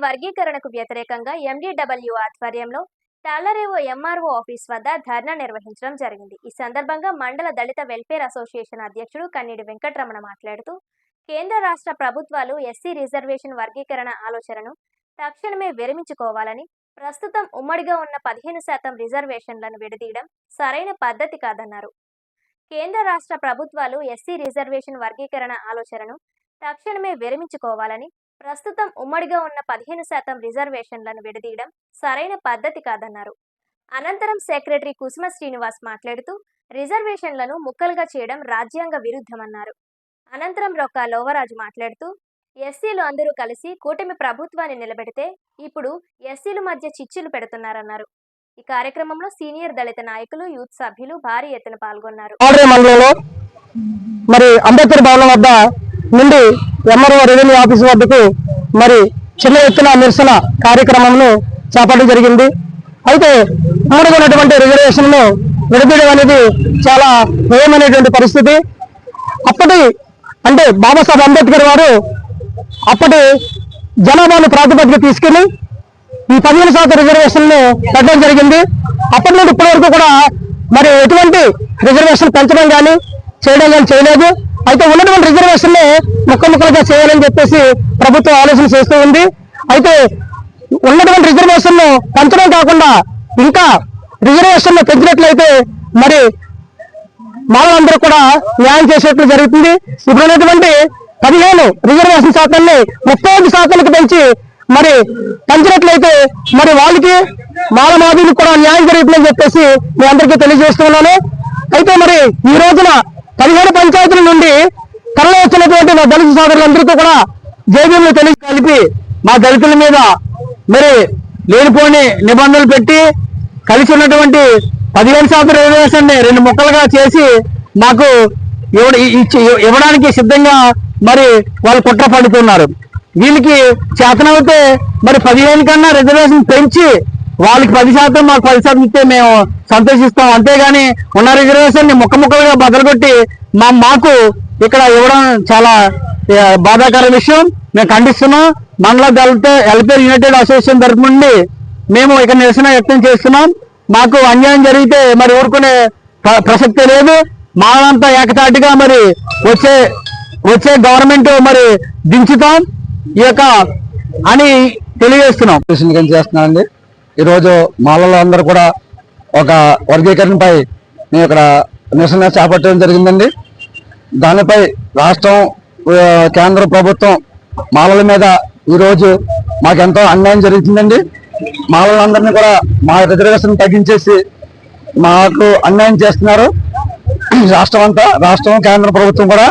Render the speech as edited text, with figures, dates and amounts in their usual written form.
వర్గీకరణకు వ్యతిరేకంగా ఎండీడబ్ల్యూ ఆధ్వర్యంలో తాళ్లరేవు ఎంఆర్ఓ ఆఫీస్ వద్ద ధర్నా నిర్వహించడం జరిగింది. ఈ సందర్భంగా మండల దళిత వెల్ఫేర్ అసోసియేషన్ అధ్యక్షుడు కన్నీడి వెంకటరమణ మాట్లాడుతూ కేంద్ర రాష్ట్ర ప్రభుత్వాలు ఎస్సీ రిజర్వేషన్ వర్గీకరణ ఆలోచనను తక్షణమే విరమించుకోవాలని, ప్రస్తుతం ఉమ్మడిగా ఉన్న 15% రిజర్వేషన్లను విడదీయడం సరైన పద్ధతి కాదన్నారు. కేంద్ర రాష్ట్ర ప్రభుత్వాలు ఎస్సీ రిజర్వేషన్ వర్గీకరణ ఆలోచనను తక్షణమే విరమించుకోవాలని, ప్రస్తుతం ఉమ్మడిగా ఉన్న 15% రిజర్వేషన్లను విడదీయడం సరైన పద్ధతి కాదన్నారు. అనంతరం సెక్రటరీ కుసుమ శ్రీనివాస్ మాట్లాడుతూ రిజర్వేషన్లను ముక్కలుగా చేయడం రాజ్యాంగ విరుద్ధమన్నారు. అనంతరం రొక్క లోవరాజు మాట్లాడుతూ ఎస్సీలు అందరూ కలిసి కూటమి ప్రభుత్వాన్ని నిలబెడితే ఇప్పుడు ఎస్సీల మధ్య చిచ్చులు పెడుతున్నారన్నారు. ఈ కార్యక్రమంలో సీనియర్ దళిత నాయకులు, యూత్ సభ్యులు భారీ ఎత్తున పాల్గొన్నారు. మరి అంబేద్కర్ భవనం వద్ద నుండి ఎంఆర్ఓ రెవెన్యూ ఆఫీస్ వద్దకు మరి చిన్న ఎత్తున నిరసన కార్యక్రమంను చేపట్టడం జరిగింది. అయితే ఉమ్మడిగా ఉన్నటువంటి రిజర్వేషన్ను విడదీయడం అనేది చాలా భయమైనటువంటి పరిస్థితి. అప్పటి అంటే బాబాసాహెబ్ అంబేద్కర్ వారు అప్పటి జనాభాను ప్రాతిపదిక తీసుకుని ఈ 15% రిజర్వేషన్ను పెట్టడం జరిగింది. అప్పటి నుండి ఇప్పటి వరకు కూడా మరి ఎటువంటి రిజర్వేషన్ పెంచడం కానీ చేయడం కానీ చేయలేదు. అయితే ఉన్నటువంటి రిజర్వేషన్ ముక్కలుగా చేయాలని చెప్పేసి ప్రభుత్వం ఆలోచన చేస్తూ ఉంది. అయితే ఉన్నటువంటి రిజర్వేషన్ పెంచడం కాకుండా ఇంకా రిజర్వేషన్ పెంచినట్లయితే మరి మానవులందరూ కూడా న్యాయం చేసేట్లు జరుగుతుంది. ఇప్పుడు ఉన్నటువంటి 15 రిజర్వేషన్ శాతాన్ని 35% పెంచి మరి పెంచినట్లయితే మరి వాళ్ళకి మానవాదులకు కూడా న్యాయం జరుగుతుందని చెప్పేసి మీ అందరికీ తెలియజేస్తున్నాను. అయితే మరి ఈ రోజున 17 పంచాయతీల నుండి తరలి వచ్చినటువంటి మా దళిత సోదరులందరికీ కూడా జేబీలు కలిపి మా దళితుల మీద మరి లేనిపోని నిబంధనలు పెట్టి కలిసి ఉన్నటువంటి 15% రిజర్వేషన్ 2 ముక్కలుగా చేసి మాకు ఇవ్వడానికి సిద్ధంగా మరి వాళ్ళు కుట్ర పడుతున్నారు. వీళ్ళకి చేతనవుతే మరి 15 కన్నా రిజర్వేషన్ పెంచి వాళ్ళకి 10% మాకు 10% ఇస్తే మేము సంతోషిస్తాం. అంతేగాని ఉన్న రిజర్వేషన్ ముక్కలుగా బదలగొట్టి మాకు ఇక్కడ ఇవ్వడం చాలా బాధాకర విషయం. మేము ఖండిస్తున్నాం. మండల దళిత వెల్ఫేర్ యునైటెడ్ అసోసియేషన్ తరఫు నుండి మేము ఇక్కడ నిరసన వ్యక్తం చేస్తున్నాం. మాకు అన్యాయం జరిగితే మరి ఊరుకునే ప్రసక్తే లేదు. మానంతా ఏకతాటిగా మరి వచ్చే గవర్నమెంట్ మరి దించుతాం ఈ యొక్క అని తెలియజేస్తున్నాం. చేస్తున్నానండి. ఈరోజు మాలలో అందరూ కూడా ఒక వర్గీకరణపై మేము ఇక్కడ నిరసన చేపట్టడం జరిగిందండి. దానిపై రాష్ట్రం, కేంద్ర ప్రభుత్వం మాలల మీద ఈరోజు మాకెంతో అన్యాయం జరుగుతుందండి. మాలలందరినీ కూడా మా రిజర్వేషన్ తగ్గించేసి మాకు అన్యాయం చేస్తున్నారు. రాష్ట్రం, కేంద్ర ప్రభుత్వం కూడా